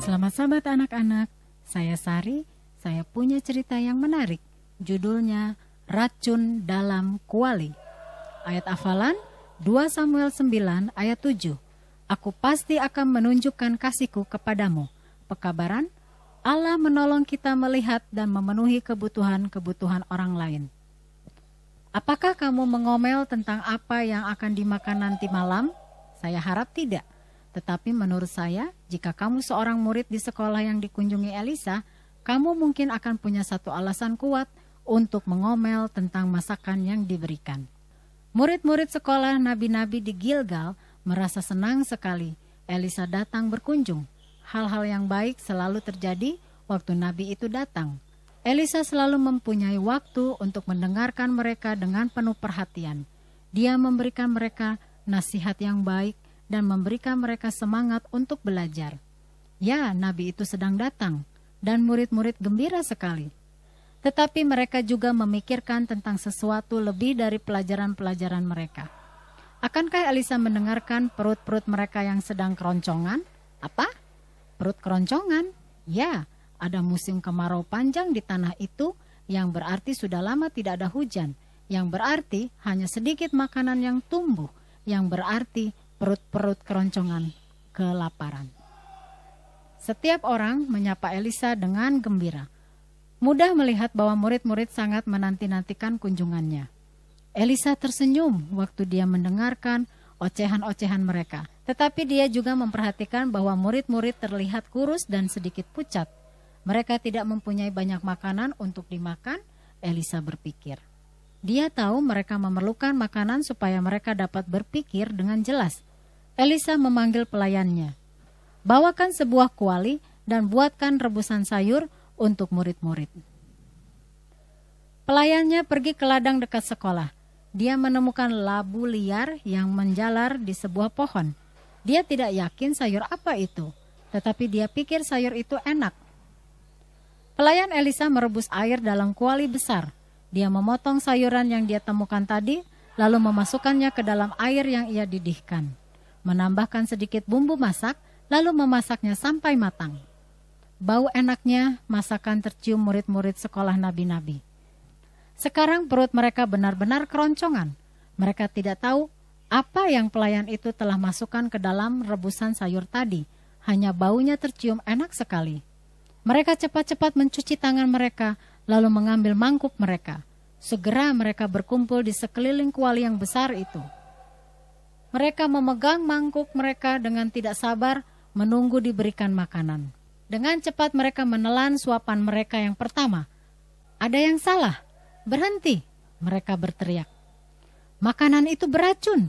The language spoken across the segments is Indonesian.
Selamat sahabat anak-anak, saya Sari, saya punya cerita yang menarik. Judulnya Racun dalam Kuali. Ayat hafalan 2 Samuel 9 ayat 7. Aku pasti akan menunjukkan kasihku kepadamu. Pekabaran, Allah menolong kita melihat dan memenuhi kebutuhan-kebutuhan orang lain. Apakah kamu mengomel tentang apa yang akan dimakan nanti malam? Saya harap tidak. Tetapi menurut saya, jika kamu seorang murid di sekolah yang dikunjungi Elisa, kamu mungkin akan punya satu alasan kuat untuk mengomel tentang masakan yang diberikan. Murid-murid sekolah nabi-nabi di Gilgal merasa senang sekali Elisa datang berkunjung. Hal-hal yang baik selalu terjadi waktu nabi itu datang. Elisa selalu mempunyai waktu untuk mendengarkan mereka dengan penuh perhatian. Dia memberikan mereka nasihat yang baik dan memberikan mereka semangat untuk belajar. Ya, nabi itu sedang datang, dan murid-murid gembira sekali. Tetapi mereka juga memikirkan tentang sesuatu lebih dari pelajaran-pelajaran mereka. Akankah Elisa mendengarkan perut-perut mereka yang sedang keroncongan? Apa? Perut keroncongan? Ya, ada musim kemarau panjang di tanah itu, yang berarti sudah lama tidak ada hujan, yang berarti hanya sedikit makanan yang tumbuh, yang berarti perut-perut keroncongan kelaparan. Setiap orang menyapa Elisa dengan gembira. Mudah melihat bahwa murid-murid sangat menanti-nantikan kunjungannya. Elisa tersenyum waktu dia mendengarkan ocehan-ocehan mereka. Tetapi dia juga memperhatikan bahwa murid-murid terlihat kurus dan sedikit pucat. Mereka tidak mempunyai banyak makanan untuk dimakan, Elisa berpikir. Dia tahu mereka memerlukan makanan supaya mereka dapat berpikir dengan jelas. Elisa memanggil pelayannya. Bawakan sebuah kuali dan buatkan rebusan sayur untuk murid-murid. Pelayannya pergi ke ladang dekat sekolah. Dia menemukan labu liar yang menjalar di sebuah pohon. Dia tidak yakin sayur apa itu, tetapi dia pikir sayur itu enak. Pelayan Elisa merebus air dalam kuali besar. Dia memotong sayuran yang dia temukan tadi, lalu memasukkannya ke dalam air yang ia didihkan. Menambahkan sedikit bumbu masak, lalu memasaknya sampai matang. Bau enaknya masakan tercium murid-murid sekolah nabi-nabi. Sekarang perut mereka benar-benar keroncongan. Mereka tidak tahu apa yang pelayan itu telah masukkan ke dalam rebusan sayur tadi. Hanya baunya tercium enak sekali. Mereka cepat-cepat mencuci tangan mereka, lalu mengambil mangkuk mereka. Segera mereka berkumpul di sekeliling kuali yang besar itu. Mereka memegang mangkuk mereka dengan tidak sabar menunggu diberikan makanan. Dengan cepat mereka menelan suapan mereka yang pertama. Ada yang salah. Berhenti, mereka berteriak. Makanan itu beracun.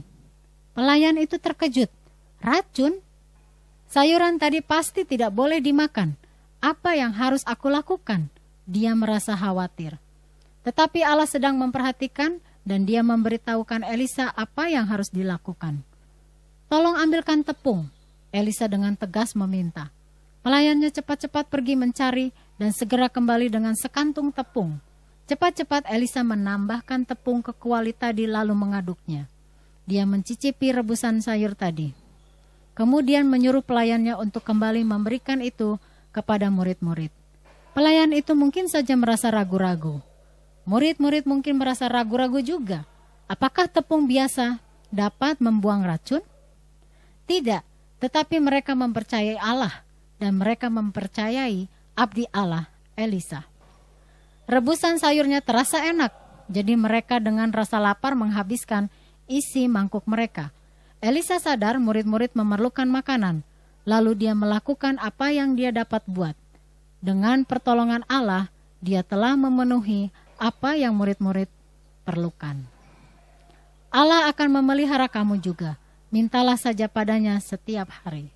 Pelayan itu terkejut. Racun? Sayuran tadi pasti tidak boleh dimakan. Apa yang harus aku lakukan? Dia merasa khawatir. Tetapi Allah sedang memperhatikan dan dia memberitahukan Elisa apa yang harus dilakukan. Tolong ambilkan tepung, Elisa dengan tegas meminta. Pelayannya cepat-cepat pergi mencari dan segera kembali dengan sekantung tepung. Cepat-cepat Elisa menambahkan tepung ke kuali tadi lalu mengaduknya. Dia mencicipi rebusan sayur tadi. Kemudian menyuruh pelayannya untuk kembali memberikan itu kepada murid-murid. Pelayan itu mungkin saja merasa ragu-ragu. Murid-murid mungkin merasa ragu-ragu juga. Apakah tepung biasa dapat membuang racun? Tidak, tetapi mereka mempercayai Allah dan mereka mempercayai abdi Allah, Elisa. Rebusan sayurnya terasa enak, jadi mereka dengan rasa lapar menghabiskan isi mangkuk mereka. Elisa sadar murid-murid memerlukan makanan, lalu dia melakukan apa yang dia dapat buat. Dengan pertolongan Allah, dia telah memenuhi apa yang murid-murid perlukan. Allah akan memelihara kamu juga. Mintalah saja padanya setiap hari.